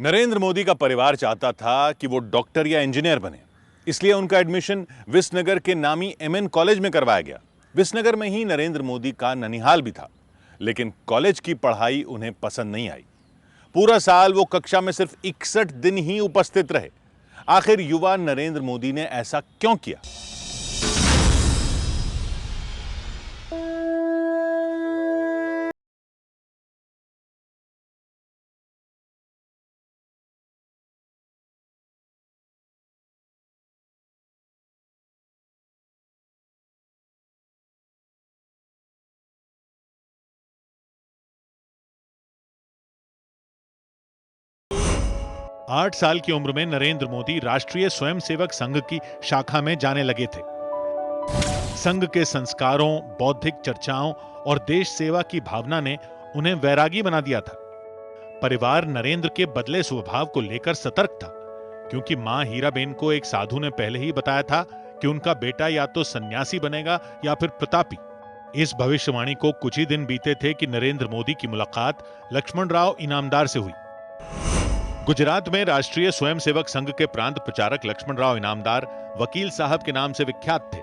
नरेंद्र मोदी का परिवार चाहता था कि वो डॉक्टर या इंजीनियर बने, इसलिए उनका एडमिशन विसनगर के नामी एमएन कॉलेज में करवाया गया। विसनगर में ही नरेंद्र मोदी का ननिहाल भी था, लेकिन कॉलेज की पढ़ाई उन्हें पसंद नहीं आई। पूरा साल वो कक्षा में सिर्फ 61 दिन ही उपस्थित रहे। आखिर युवा नरेंद्र मोदी ने ऐसा क्यों किया? आठ साल की उम्र में नरेंद्र मोदी राष्ट्रीय स्वयंसेवक संघ की शाखा में जाने लगे थे। संघ के संस्कारों, बौद्धिक चर्चाओं और देश सेवा की भावना ने उन्हें वैरागी बना दिया था। परिवार नरेंद्र के बदले स्वभाव को लेकर सतर्क था, क्योंकि मां हीराबेन को एक साधु ने पहले ही बताया था कि उनका बेटा या तो सन्यासी बनेगा या फिर प्रतापी। इस भविष्यवाणी को कुछ ही दिन बीते थे कि नरेंद्र मोदी की मुलाकात लक्ष्मणराव इनामदार से हुई। गुजरात में राष्ट्रीय स्वयंसेवक संघ के प्रांत प्रचारक लक्ष्मणराव इनामदार वकील साहब के नाम से विख्यात थे।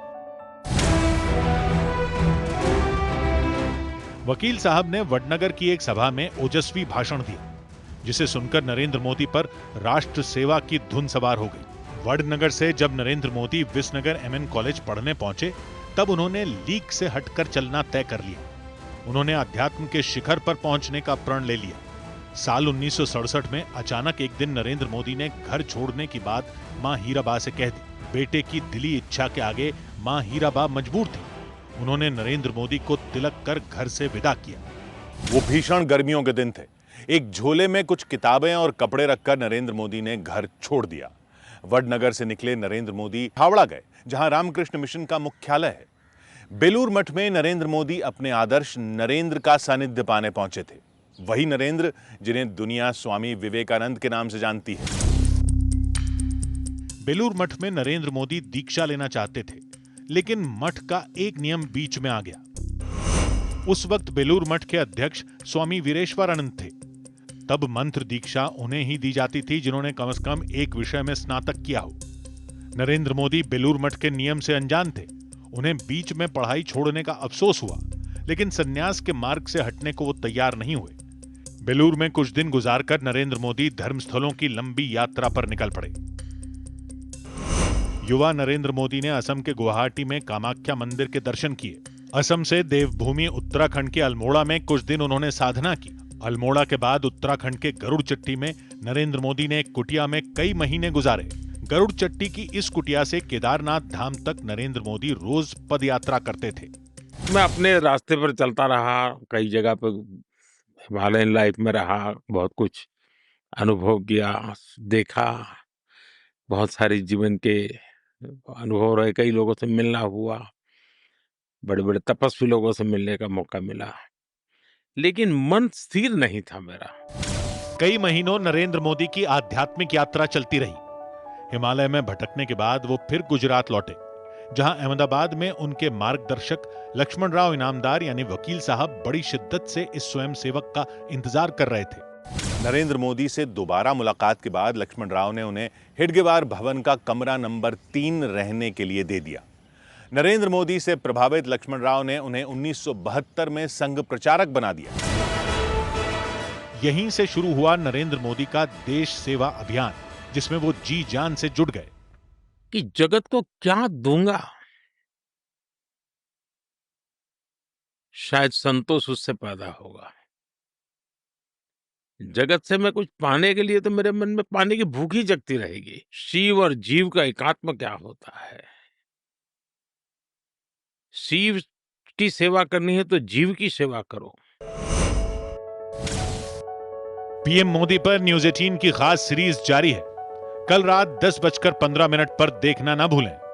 वकील साहब ने वडनगर की एक सभा में ओजस्वी भाषण दिया, जिसे सुनकर नरेंद्र मोदी पर राष्ट्र सेवा की धुन सवार हो गई। वडनगर से जब नरेंद्र मोदी विसनगर एमएन कॉलेज पढ़ने पहुंचे, तब उन्होंने लीक से हटकर चलना तय कर लिया। उन्होंने अध्यात्म के शिखर पर पहुंचने का प्रण ले लिया। साल 1967 में अचानक एक दिन नरेंद्र मोदी ने घर छोड़ने की बात मां हीराबा से कह दी। बेटे की दिली इच्छा के आगे मां हीराबा मजबूर थी। उन्होंने नरेंद्र मोदी को तिलक कर घर से विदा किया। वो भीषण गर्मियों के दिन थे। एक झोले में कुछ किताबें और कपड़े रखकर नरेंद्र मोदी ने घर छोड़ दिया। वडनगर से निकले नरेंद्र मोदी हावड़ा गए, जहां रामकृष्ण मिशन का मुख्यालय है। बेलूर मठ में नरेंद्र मोदी अपने आदर्श नरेंद्र का सानिध्य पाने पहुंचे थे। वही नरेंद्र जिन्हें दुनिया स्वामी विवेकानंद के नाम से जानती है। बेलूर मठ में नरेंद्र मोदी दीक्षा लेना चाहते थे, लेकिन मठ का एक नियम बीच में आ गया। उस वक्त बेलूर मठ के अध्यक्ष स्वामी वीरेश्वरानंद थे। तब मंत्र दीक्षा उन्हें ही दी जाती थी जिन्होंने कम से कम एक विषय में स्नातक किया हो। नरेंद्र मोदी बेलूर मठ के नियम से अनजान थे। उन्हें बीच में पढ़ाई छोड़ने का अफसोस हुआ, लेकिन सन्यास के मार्ग से हटने को वो तैयार नहीं हुए। बेलूर में कुछ दिन गुजारकर नरेंद्र मोदी धर्मस्थलों की लंबी यात्रा पर निकल पड़े। युवा नरेंद्र मोदी ने असम के गुवाहाटी में कामाख्या मंदिर के दर्शन किए। असम से देवभूमि उत्तराखंड के अल्मोड़ा में कुछ दिन उन्होंने साधना की। अल्मोड़ा के बाद उत्तराखंड के गरुड़ चट्टी में नरेंद्र मोदी ने एक कुटिया में कई महीने गुजारे। गरुड़ चट्टी की इस कुटिया से केदारनाथ धाम तक नरेंद्र मोदी रोज पद यात्रा करते थे। मैं अपने रास्ते पर चलता रहा, कई जगह पे हिमालयन लाइफ में रहा, बहुत कुछ अनुभव किया, देखा, बहुत सारे जीवन के अनुभव रहे, कई लोगों से मिलना हुआ, बड़े-बड़े तपस्वी लोगों से मिलने का मौका मिला, लेकिन मन स्थिर नहीं था मेरा। कई महीनों नरेंद्र मोदी की आध्यात्मिक यात्रा चलती रही। हिमालय में भटकने के बाद वो फिर गुजरात लौटे, जहां अहमदाबाद में उनके मार्गदर्शक लक्ष्मणराव इनामदार यानी वकील साहब बड़ी शिद्दत से इस स्वयंसेवक का इंतजार कर रहे थे। नरेंद्र मोदी से दोबारा मुलाकात के बाद लक्ष्मणराव ने उन्हें हेडगेवार भवन का कमरा नंबर 3 रहने के लिए दे दिया। नरेंद्र मोदी से प्रभावित लक्ष्मणराव ने उन्हें 1972 में संघ प्रचारक बना दिया। यहीं से शुरू हुआ नरेंद्र मोदी का देश सेवा अभियान, जिसमें वो जी जान से जुट गए। कि जगत को क्या दूंगा, शायद संतोष उससे पैदा होगा। जगत से मैं कुछ पाने के लिए तो मेरे मन में पाने की भूख ही जगती रहेगी। शिव और जीव का एकात्म क्या होता है? शिव की सेवा करनी है तो जीव की सेवा करो। पीएम मोदी पर न्यूज 18 की खास सीरीज जारी है। कल रात 10:15 पर देखना ना भूलें।